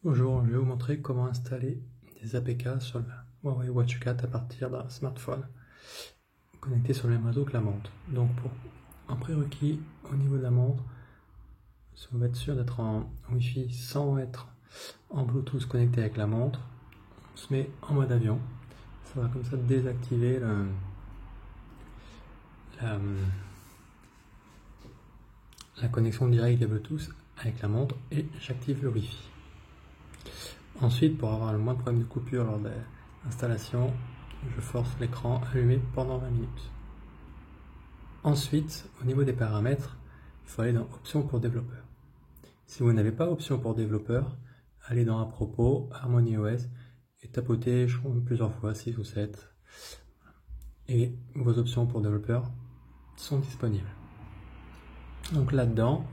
Bonjour, je vais vous montrer comment installer des APK sur le Huawei Watch 4 à partir d'un smartphone connecté sur le même réseau que la montre. Donc un prérequis au niveau de la montre, si on veut être sûr d'être en Wi-Fi sans être en Bluetooth connecté avec la montre, on se met en mode avion. Ça va comme ça désactiver la connexion directe des Bluetooth avec la montre et j'active le Wi-Fi. Ensuite, pour avoir le moins de problèmes de coupure lors de l'installation, je force l'écran allumé pendant 20 minutes. Ensuite, au niveau des paramètres, il faut aller dans Options pour développeur. Si vous n'avez pas Options pour développeur, allez dans À propos, HarmonyOS et tapotez plusieurs fois, 6 ou 7. Et vos options pour développeur sont disponibles. Donc là-dedans,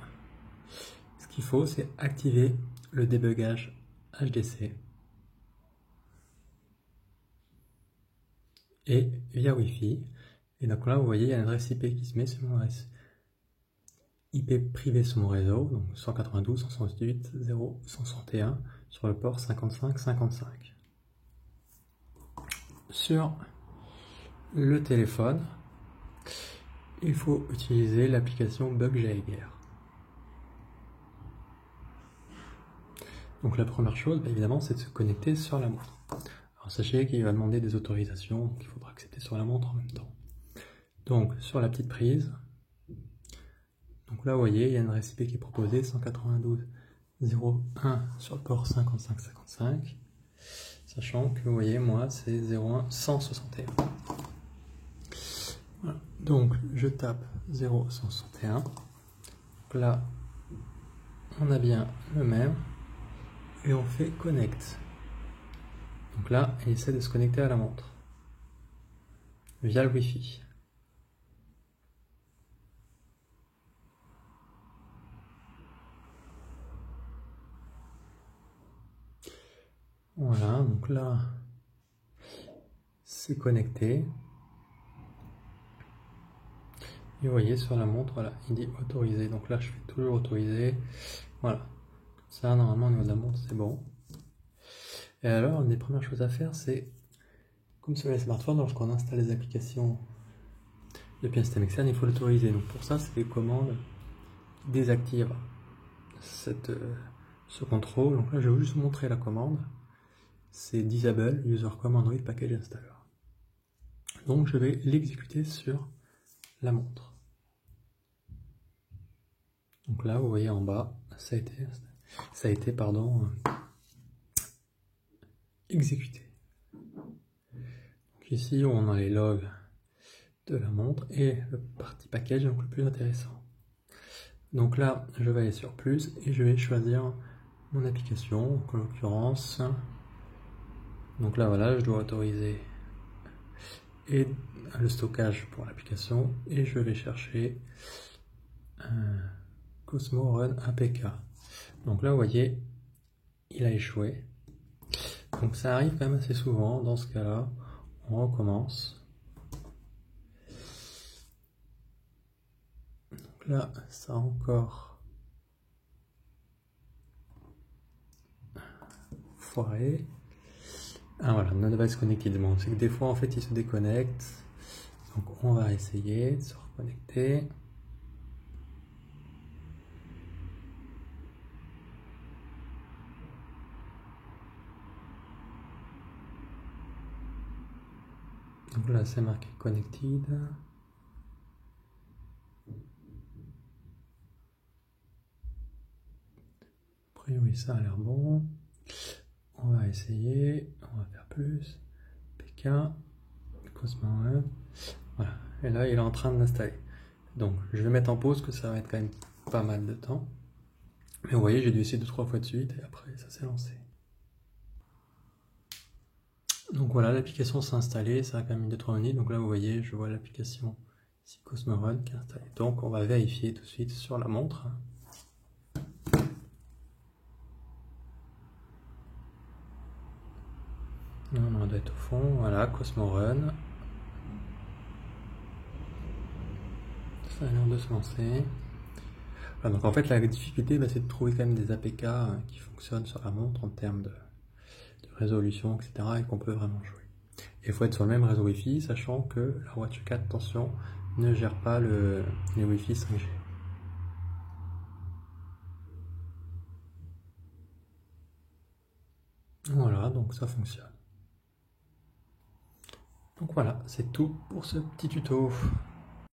ce qu'il faut, c'est activer le débugage HDC et via Wi-Fi. Et donc là, vous voyez, il y a une adresse IP qui se met sur mon adresse IP privée sur mon réseau, donc 192.168.0.161 sur le port 55.55. Sur le téléphone, il faut utiliser l'application BugJaeger. Donc la première chose, évidemment, c'est de se connecter sur la montre. Alors sachez qu'il va demander des autorisations, donc il faudra accepter sur la montre en même temps. Donc sur la petite prise, donc là vous voyez, il y a une adresse IP qui est proposée, 192.0.1 sur le port 55.55, sachant que vous voyez, moi c'est 0.1.161. Voilà. Donc je tape 0.161, donc là on a bien le même, et on fait connect. Donc là, il essaie de se connecter à la montre via le Wi-Fi. Voilà, donc là, c'est connecté. Et vous voyez sur la montre, voilà, il dit autoriser. Donc là, je fais toujours autoriser. Voilà. Ça, normalement, au niveau de la montre, c'est bon. Et alors, une des premières choses à faire, c'est, comme sur les smartphones, lorsqu'on installe les applications depuis un système externe, il faut l'autoriser. Donc pour ça, c'est les commandes qui désactivent ce contrôle. Donc là, je vais juste vous montrer la commande. C'est Disable User Com Android Package Installer. Donc je vais l'exécuter sur la montre. Donc là, vous voyez en bas, ça a été exécuté. Donc ici, on a les logs de la montre et le partie package, donc le plus intéressant. Donc là, je vais aller sur plus et je vais choisir mon application, donc en l'occurrence, donc là voilà, je dois autoriser et le stockage pour l'application et je vais chercher Cosmo Run APK. Donc là, vous voyez, il a échoué. Donc ça arrive quand même assez souvent. Dans ce cas-là, on recommence. Donc là, ça a encore foiré. Ah voilà, no device connected. Bon, c'est que des fois, en fait, il se déconnecte. Donc on va essayer de se reconnecter. Donc là, c'est marqué connected. A priori, ça a l'air bon. On va essayer. On va faire plus. PK. Cosmo Run. Voilà. Et là, il est en train de l'installer. Donc, je vais mettre en pause, que ça va être quand même pas mal de temps. Mais vous voyez, j'ai dû essayer 2-3 fois de suite et après, ça s'est lancé. Donc voilà, l'application s'est installée, ça a quand même mis 2-3 minutes. Donc là, vous voyez, je vois l'application ici Cosmo Run qui est installée. Donc on va vérifier tout de suite sur la montre. On doit être au fond. Voilà, Cosmo Run. Ça a l'air de se lancer. Voilà, donc en fait la difficulté bah, c'est de trouver quand même des APK qui fonctionnent sur la montre en termes de résolution, etc. et qu'on peut vraiment jouer. Et il faut être sur le même réseau Wi-Fi, sachant que la Watch 4, attention, ne gère pas les Wi-Fi 5G. Voilà, donc ça fonctionne. Donc voilà, c'est tout pour ce petit tuto.